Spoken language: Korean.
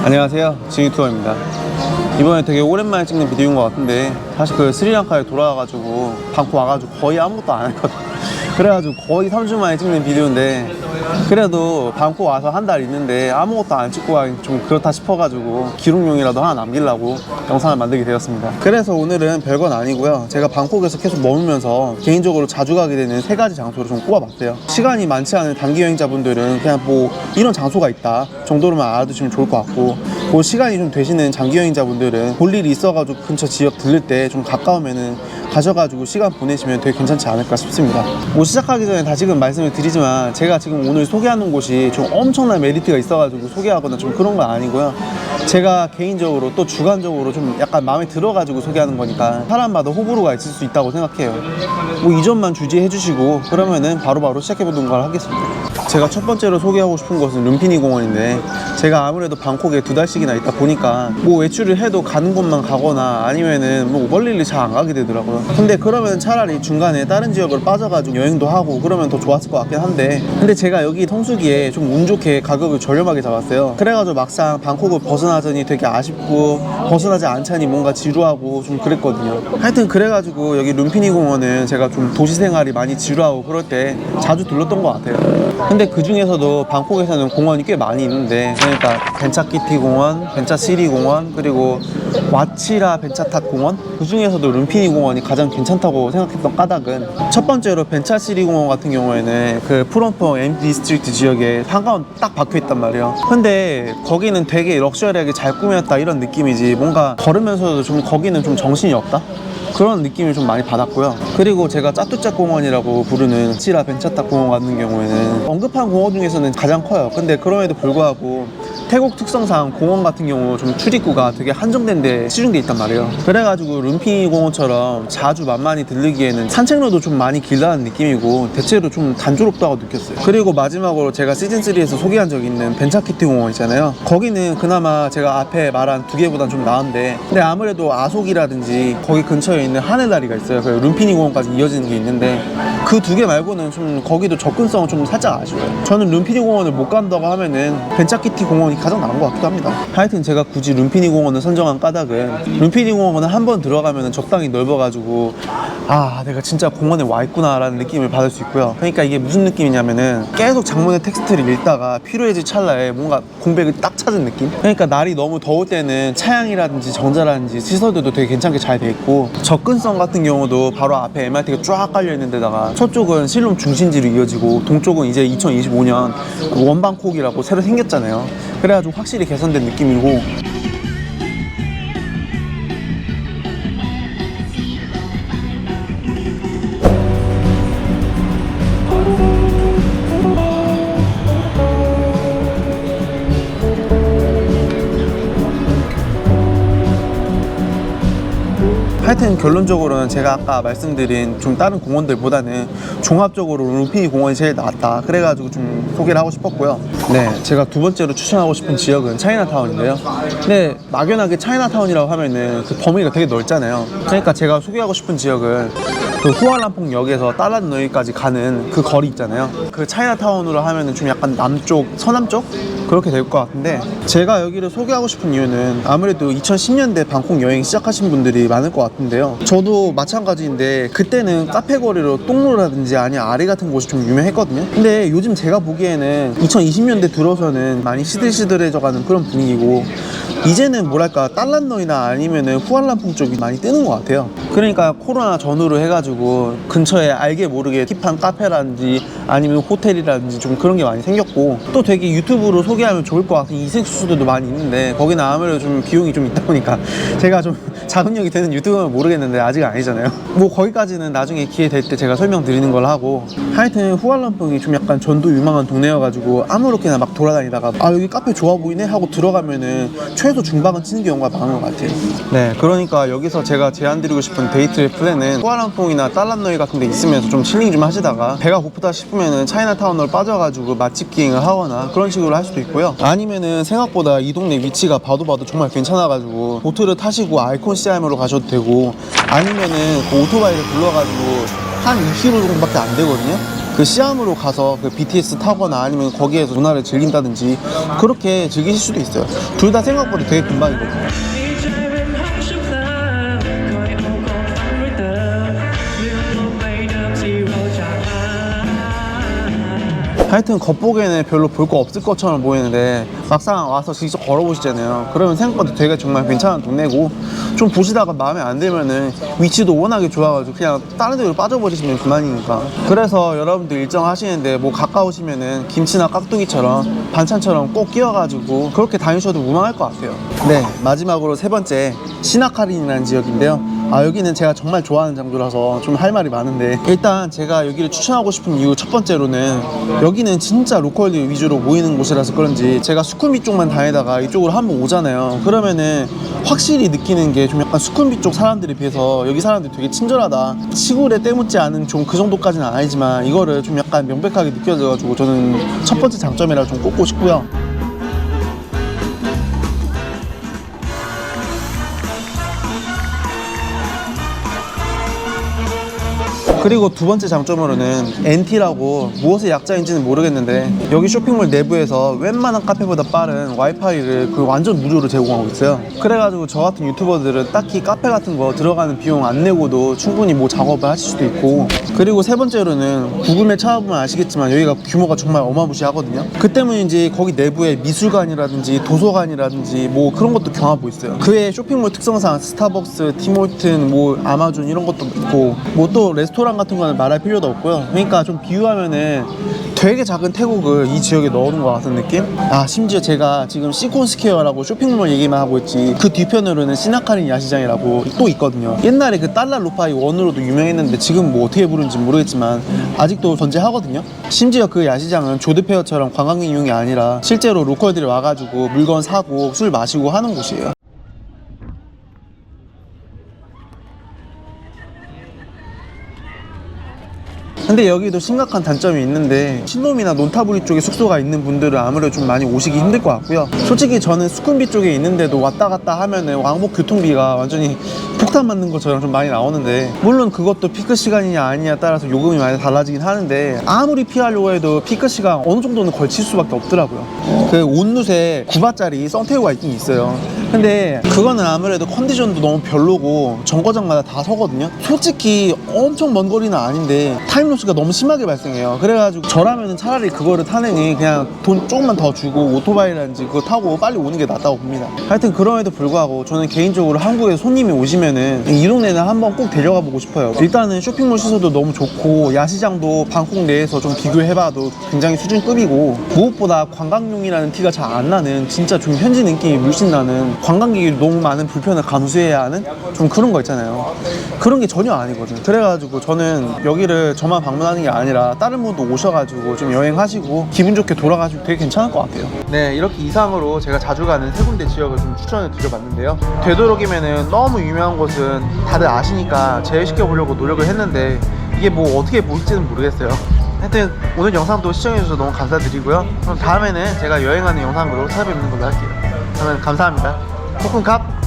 안녕하세요, 지니투어입니다. 이번에 되게 오랜만에 찍는 비디오인 것 같은데, 사실 그 스리랑카에 돌아와가지고 방콕 와가지고 거의 아무것도 안 했거든. 그래가지고 거의 3주 만에 찍는 비디오인데, 그래도 방콕 와서 한 달 있는데 아무것도 안 찍고 가긴 좀 그렇다 싶어가지고 기록용이라도 하나 남기려고 영상을 만들게 되었습니다. 그래서 오늘은 별건 아니고요, 제가 방콕에서 계속 머물면서 개인적으로 자주 가게 되는 3가지 장소를 좀 꼽아봤어요. 시간이 많지 않은 단기 여행자분들은 그냥 뭐 이런 장소가 있다 정도로만 알아두시면 좋을 것 같고, 뭐 시간이 좀 되시는 장기 여행자분들은 볼 일이 있어가지고 근처 지역 들릴 때 좀 가까우면은 가셔가지고 시간 보내시면 되게 괜찮지 않을까 싶습니다. 뭐 시작하기 전에 다시금 말씀을 드리지만, 제가 지금 오늘 소개하는 곳이 좀 엄청난 메리트가 있어가지고 소개하거나 좀 그런 건 아니고요, 제가 개인적으로 또 주관적으로 좀 약간 마음에 들어가지고 소개하는 거니까 사람마다 호불호가 있을 수 있다고 생각해요. 뭐 이 점만 주지해 주시고 그러면은 바로바로 시작해보는 걸 하겠습니다. 제가 첫 번째로 소개하고 싶은 곳은 룸피니 공원인데, 제가 아무래도 방콕에 2달씩이나 있다 보니까 뭐 외출을 해도 가는 곳만 가거나 아니면은 뭐 멀리를 잘 안 가게 되더라고요. 근데 그러면 차라리 중간에 다른 지역으로 빠져가지고 여행도 하고 그러면 더 좋았을 것 같긴 한데, 근데 제가 여기 성수기에 좀 운 좋게 가격을 저렴하게 잡았어요. 그래가지고 막상 방콕을 벗어나자니 되게 아쉽고, 벗어나지 않자니 뭔가 지루하고 좀 그랬거든요. 하여튼 그래가지고 여기 룸피니 공원은 제가 좀 도시 생활이 많이 지루하고 그럴 때 자주 들렀던 것 같아요. 근데 그 중에서도 방콕에서는 공원이 꽤 많이 있는데, 그러니까 벤차키티 공원, 벤차시리 공원, 그리고 와치라 벤차탑 공원, 그 중에서도 룸피니 공원이 가장 괜찮다고 생각했던 까닭은, 첫 번째로 벤차시리 공원 같은 경우에는 그 프롬펑 M 디스트릭트 지역에 한가운 딱 박혀있단 말이에요. 근데 거기는 되게 럭셔리하게 잘 꾸몄다 이런 느낌이지, 뭔가 걸으면서도 좀 거기는 좀 정신이 없다? 그런 느낌을 좀 많이 받았고요. 그리고 제가 짜뚜짜 공원이라고 부르는 치라 벤차탑 공원 같은 경우에는 언급한 공원 중에서는 가장 커요. 근데 그럼에도 불구하고 태국 특성상 공원 같은 경우 좀 출입구가 되게 한정된 데 치중돼 있단 말이에요. 그래가지고 룸피니 공원처럼 자주 만만히 들르기에는 산책로도 좀 많이 길다는 느낌이고, 대체로 좀 단조롭다고 느꼈어요. 그리고 마지막으로 제가 시즌3에서 소개한 적이 있는 벤차키티 공원 있잖아요. 거기는 그나마 제가 앞에 말한 2개보단 좀 나은데, 근데 아무래도 아속이라든지 거기 근처에 있는 하늘다리가 있어요. 그 룸피니 공원까지 이어지는 게 있는데, 그 2개 말고는 좀 거기도 접근성은 좀 살짝 아쉬워요. 저는 룸피니 공원을 못 간다고 하면은 벤차키티 공원이 가장 나은 것 같기도 합니다. 하여튼 제가 굳이 룸피니 공원을 선정한 까닭은, 룸피니 공원은 한번 들어가면 적당히 넓어가지고 아, 내가 진짜 공원에 와 있구나 라는 느낌을 받을 수 있고요. 그러니까 이게 무슨 느낌이냐면은, 계속 장문의 텍스트를 읽다가 피로해질 찰나에 뭔가 공백을 딱 찾은 느낌? 그러니까 날이 너무 더울 때는 차양이라든지 정자라든지 시설들도 되게 괜찮게 잘 돼 있고, 접근성 같은 경우도 바로 앞에 MRT가 쫙 깔려 있는 데다가 서쪽은 실롬 중심지로 이어지고, 동쪽은 이제 2025년 원방콕이라고 새로 생겼잖아요. 그래가지고 확실히 개선된 느낌이고, 하여튼 결론적으로는 제가 아까 말씀드린 좀 다른 공원들보다는 종합적으로 룸피니 공원이 제일 낫다, 그래가지고 좀 소개를 하고 싶었고요. 네, 제가 두 번째로 추천하고 싶은 지역은 차이나타운인데요. 근데 막연하게 차이나타운이라고 하면은 그 범위가 되게 넓잖아요. 그러니까 제가 소개하고 싶은 지역은 그 후알람퐁 역에서 따란너이까지 가는 그 거리 있잖아요. 그 차이나타운으로 하면은 좀 약간 남쪽, 서남쪽? 그렇게 될 것 같은데, 제가 여기를 소개하고 싶은 이유는 아무래도 2010년대 방콕 여행 시작하신 분들이 많을 것 같은데요. 저도 마찬가지인데, 그때는 카페 거리로 똥로라든지 아니면 아리 같은 곳이 좀 유명했거든요. 근데 요즘 제가 보기에는 2020년대 들어서는 많이 시들시들해져가는 그런 분위기고, 이제는 뭐랄까 딸란너이나 아니면은 후알람퐁 쪽이 많이 뜨는 것 같아요. 그러니까 코로나 전후로 해가지고 근처에 알게 모르게 힙한 카페라든지 아니면 호텔이라든지 좀 그런 게 많이 생겼고, 또 되게 유튜브로 소개하면 좋을 것 같은 이색수수들도 많이 있는데, 거기는 아무래도 좀 비용이 좀 있다 보니까 제가 좀 자금력이 되는 유튜브는 모르겠는데, 아직은 아니잖아요. 뭐 거기까지는 나중에 기회 될 때 제가 설명드리는 걸 하고, 하여튼 후알람퐁이 좀 약간 전도 유망한 동네여가지고 아무렇게나 막 돌아다니다가 아, 여기 카페 좋아 보이네 하고 들어가면은 최소 중박은 치는 경우가 많은 것 같아요. 네, 그러니까 여기서 제가 제안드리고 싶은 데이트 플랜은, 후알람퐁이나 딸란너이 같은 데 있으면서 좀 힐링 좀 하시다가 배가 고프다 싶으면은 차이나타운으로 빠져가지고 맛집 기행을 하거나 그런 식으로 할 수도 있고요. 아니면은 생각보다 이 동네 위치가 봐도 정말 괜찮아가지고 보트를 타시고 아이콘시암으로 가셔도 되고, 아니면은 그 오토바이를 불러가지고 한 2km 정도밖에 안 되거든요. 그 시암으로 가서 그 BTS 타거나 아니면 거기에서 문화를 즐긴다든지 그렇게 즐기실 수도 있어요. 둘 다 생각보다 되게 금방이거든요. 하여튼 겉보기에는 별로 볼 거 없을 것처럼 보이는데 막상 와서 직접 걸어보시잖아요. 그러면 생각보다 되게 정말 괜찮은 동네고, 좀 보시다가 마음에 안 들면은 위치도 워낙에 좋아가지고 그냥 다른 데로 빠져버리시면 그만이니까. 그래서 여러분들 일정 하시는데 뭐 가까우시면은 김치나 깍두기처럼 반찬처럼 꼭 끼워가지고 그렇게 다니셔도 무방할 것 같아요. 네, 마지막으로 세 번째, 시나카린이라는 지역인데요. 여기는 제가 정말 좋아하는 장소라서 좀 할 말이 많은데, 일단 제가 여기를 추천하고 싶은 이유 첫 번째로는 여기는 진짜 로컬들 위주로 모이는 곳이라서 그런지, 제가 수쿰비 쪽만 다니다가 이쪽으로 한번 오잖아요. 그러면은 확실히 느끼는 게 좀 약간 수쿰비 쪽 사람들에 비해서 여기 사람들이 되게 친절하다, 시골에 때묻지 않은 좀 그 정도까지는 아니지만 이거를 좀 약간 명백하게 느껴져가지고 저는 첫 번째 장점이라 좀 꼽고 싶고요. 그리고 두 번째 장점으로는 NT라고 무엇의 약자인지는 모르겠는데 여기 쇼핑몰 내부에서 웬만한 카페보다 빠른 와이파이를 그 완전 무료로 제공하고 있어요. 그래가지고 저 같은 유튜버들은 딱히 카페 같은 거 들어가는 비용 안 내고도 충분히 뭐 작업을 하실 수도 있고, 그리고 세 번째로는 구글맵 찾아보면 아시겠지만 여기가 규모가 정말 어마무시하거든요. 그 때문인지 거기 내부에 미술관이라든지 도서관이라든지 뭐 그런 것도 경하고 있어요. 그 외에 쇼핑몰 특성상 스타벅스, 티몰튼, 뭐 아마존 이런 것도 있고, 뭐 또 레스토랑 같은 거는 말할 필요도 없고요. 그러니까 좀 비유하면은 되게 작은 태국을 이 지역에 넣어놓은 것 같은 느낌? 심지어 제가 지금 시콘스퀘어라고 쇼핑몰 얘기만 하고 있지, 그 뒤편으로는 시나카린 야시장이라고 또 있거든요. 옛날에 그 달라 루파이 원으로도 유명했는데 지금 뭐 어떻게 부르는지 모르겠지만 아직도 존재하거든요. 심지어 그 야시장은 조드페어처럼 관광객용이 아니라 실제로 로컬들이 와가지고 물건 사고 술 마시고 하는 곳이에요. 근데 여기도 심각한 단점이 있는데, 신돔이나 논타부리 쪽에 숙소가 있는 분들은 아무래도 좀 많이 오시기 힘들 것 같고요. 솔직히 저는 수쿰비 쪽에 있는데도 왔다 갔다 하면은 왕복 교통비가 완전히 폭탄 맞는 것처럼 좀 많이 나오는데, 물론 그것도 피크 시간이냐 아니냐에 따라서 요금이 많이 달라지긴 하는데, 아무리 피하려고 해도 피크 시간 어느 정도는 걸칠 수밖에 없더라고요. 그 온누세 9바짜리 썬테우가 있긴 있어요. 근데 그거는 아무래도 컨디션도 너무 별로고 정거장마다 다 서거든요. 솔직히 엄청 먼 거리는 아닌데 타임로스가 너무 심하게 발생해요. 그래가지고 저라면은 차라리 그거를 타느니 그냥 돈 조금만 더 주고 오토바이라든지 그거 타고 빨리 오는 게 낫다고 봅니다. 하여튼 그럼에도 불구하고 저는 개인적으로 한국에 손님이 오시면은 이 동네는 한번 꼭 데려가 보고 싶어요. 일단은 쇼핑몰 시설도 너무 좋고, 야시장도 방콕 내에서 좀 비교해봐도 굉장히 수준급이고, 무엇보다 관광용이라는 티가 잘 안 나는, 진짜 좀 현지 느낌이 물씬 나는, 관광객이 너무 많은 불편을 감수해야 하는 좀 그런 거 있잖아요. 그런 게 전혀 아니거든. 그래가지고 저는 여기를 저만 방문하는 게 아니라 다른 분도 오셔가지고 좀 여행하시고 기분 좋게 돌아가시고 되게 괜찮을 것 같아요. 네, 이렇게 이상으로 제가 자주 가는 세 군데 지역을 좀 추천을 드려봤는데요. 되도록이면은 너무 유명한 곳은 다들 아시니까 제외시켜보려고 노력을 했는데 이게 뭐 어떻게 보일지는 모르겠어요. 하여튼 오늘 영상도 시청해주셔서 너무 감사드리고요. 그럼 다음에는 제가 여행하는 영상으로 찾아뵙는 걸로 할게요. 그러면 감사합니다. 코쿤캅!